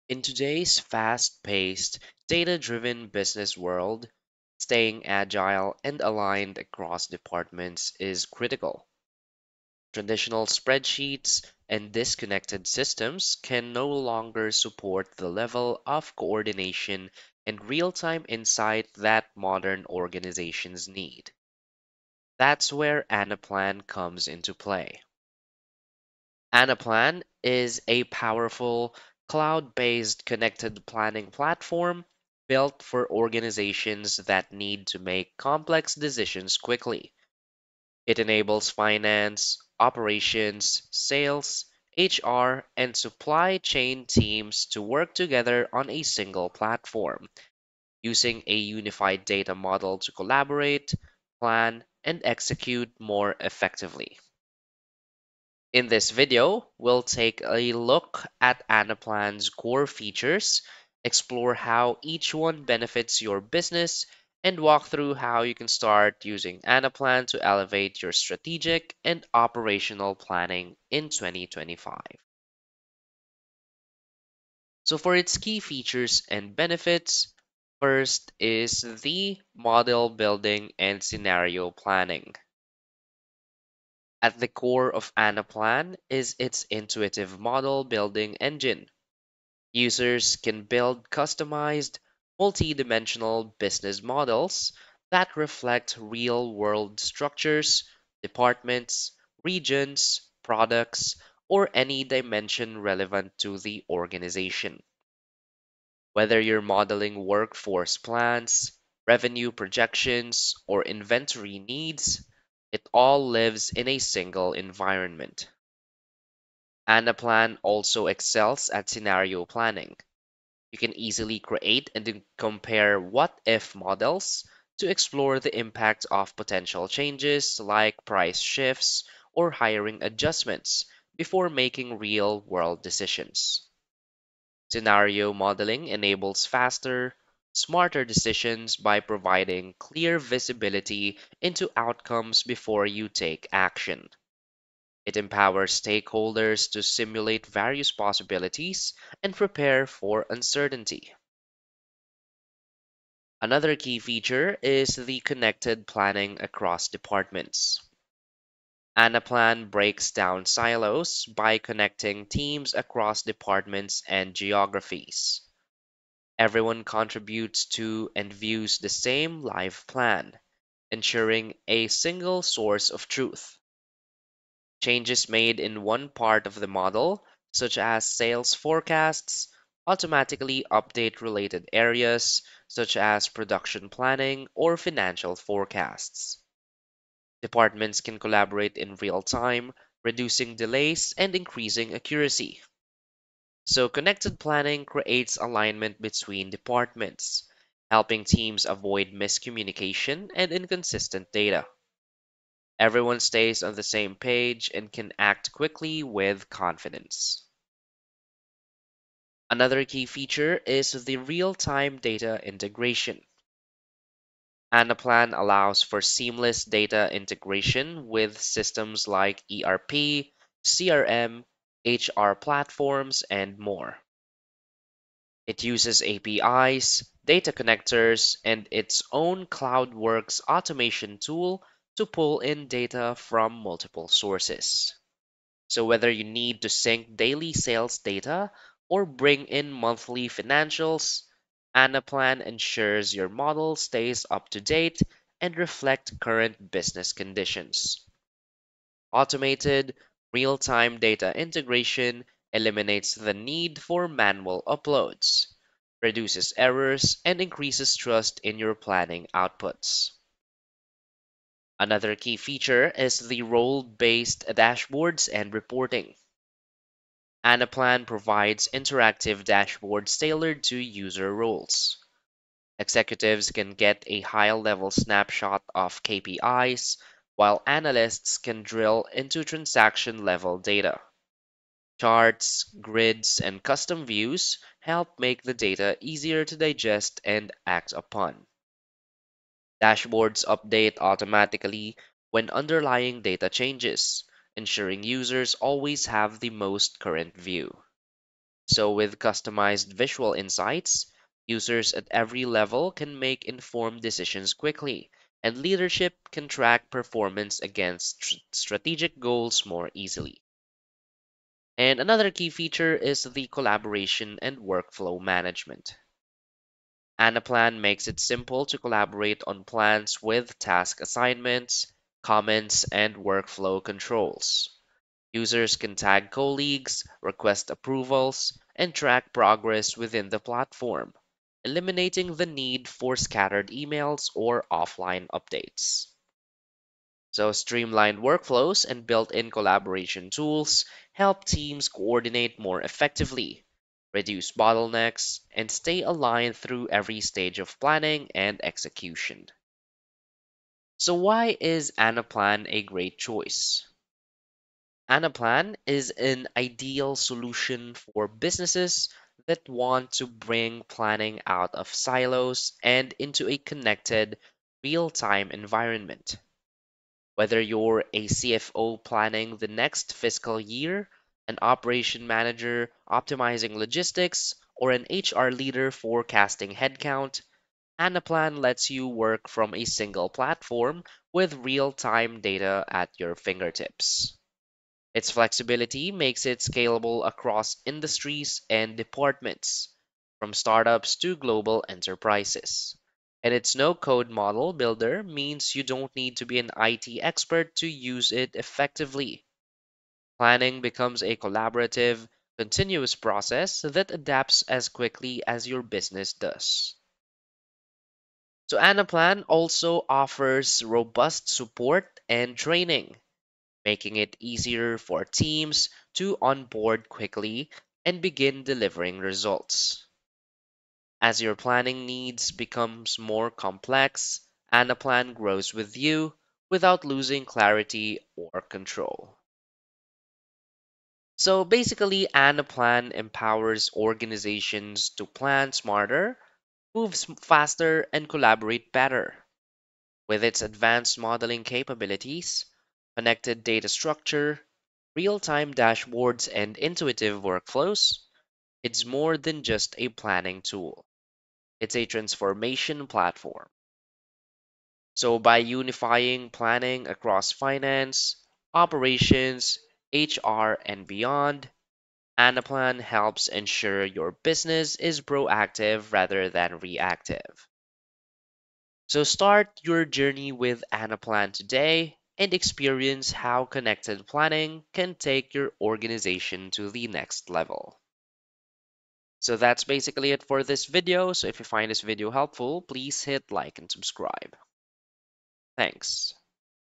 In today's fast paced, data driven business world, staying agile and aligned across departments is critical. Traditional spreadsheets and disconnected systems can no longer support the level of coordination and real time insight that modern organizations need. That's where Anaplan comes into play. Anaplan is a powerful, cloud based connected planning platform built for organizations that need to make complex decisions quickly. It enables finance, operations, sales, HR, and supply chain teams to work together on a single platform, using a unified data model to collaborate, plan, and execute more effectively. In this video, we'll take a look at Anaplan's core features, explore how each one benefits your business, and walk through how you can start using Anaplan to elevate your strategic and operational planning in 2025. So, for its key features and benefits, first is the model building and scenario planning. At the core of Anaplan is its intuitive model building engine. Users can build customized, multi-dimensional business models that reflect real-world structures, departments, regions, products, or any dimension relevant to the organization. Whether you're modeling workforce plans, revenue projections, or inventory needs, it all lives in a single environment. Anaplan also excels at scenario planning. You can easily create and then compare what if models to explore the impact of potential changes like price shifts or hiring adjustments before making real world decisions. Scenario modeling enables faster, smarter decisions by providing clear visibility into outcomes before you take action. It empowers stakeholders to simulate various possibilities and prepare for uncertainty. Another key feature is the connected planning across departments. Anaplan breaks down silos by connecting teams across departments and geographies. Everyone contributes to and views the same live plan, ensuring a single source of truth. Changes made in one part of the model, such as sales forecasts, automatically update related areas, such as production planning or financial forecasts. Departments can collaborate in real time, reducing delays and increasing accuracy. So, connected planning creates alignment between departments, helping teams avoid miscommunication and inconsistent data. Everyone stays on the same page and can act quickly with confidence. Another key feature is the real-time data integration. Anaplan allows for seamless data integration with systems like ERP, CRM, HR platforms, and more. It uses APIs, data connectors, and its own CloudWorks automation tool to pull in data from multiple sources. So, whether you need to sync daily sales data or bring in monthly financials, Anaplan ensures your model stays up to date and reflect current business conditions. Automated, real-time data integration eliminates the need for manual uploads, reduces errors, and increases trust in your planning outputs. Another key feature is the role-based dashboards and reporting. Anaplan provides interactive dashboards tailored to user roles. Executives can get a high-level snapshot of KPIs, while analysts can drill into transaction-level data. Charts, grids, and custom views help make the data easier to digest and act upon. Dashboards update automatically when underlying data changes, ensuring users always have the most current view. So, with customized visual insights, users at every level can make informed decisions quickly, and leadership can track performance against strategic goals more easily. And another key feature is the collaboration and workflow management. Anaplan makes it simple to collaborate on plans with task assignments, comments, and workflow controls. Users can tag colleagues, request approvals, and track progress within the platform, eliminating the need for scattered emails or offline updates. So, streamlined workflows and built in collaboration tools help teams coordinate more effectively, reduce bottlenecks, and stay aligned through every stage of planning and execution. So, why is Anaplan a great choice? Anaplan is an ideal solution for businesses that want to bring planning out of silos and into a connected, real time environment. Whether you're a CFO planning the next fiscal year, an operation manager optimizing logistics, or an HR leader forecasting headcount, Anaplan lets you work from a single platform with real time data at your fingertips. Its flexibility makes it scalable across industries and departments, from startups to global enterprises. And its no code model builder means you don't need to be an IT expert to use it effectively. Planning becomes a collaborative, continuous process that adapts as quickly as your business does. So, Anaplan also offers robust support and training, making it easier for teams to onboard quickly and begin delivering results. As your planning needs becomes more complex, Anaplan grows with you without losing clarity or control. So basically, Anaplan empowers organizations to plan smarter, move faster, and collaborate better. With its advanced modeling capabilities, connected data structure, real time dashboards, and intuitive workflows, it's more than just a planning tool. It's a transformation platform. So, by unifying planning across finance, operations, HR, and beyond, Anaplan helps ensure your business is proactive rather than reactive. So start your journey with Anaplan today and experience how connected planning can take your organization to the next level. So that's basically it for this video. So if you find this video helpful, please hit like and subscribe. Thanks.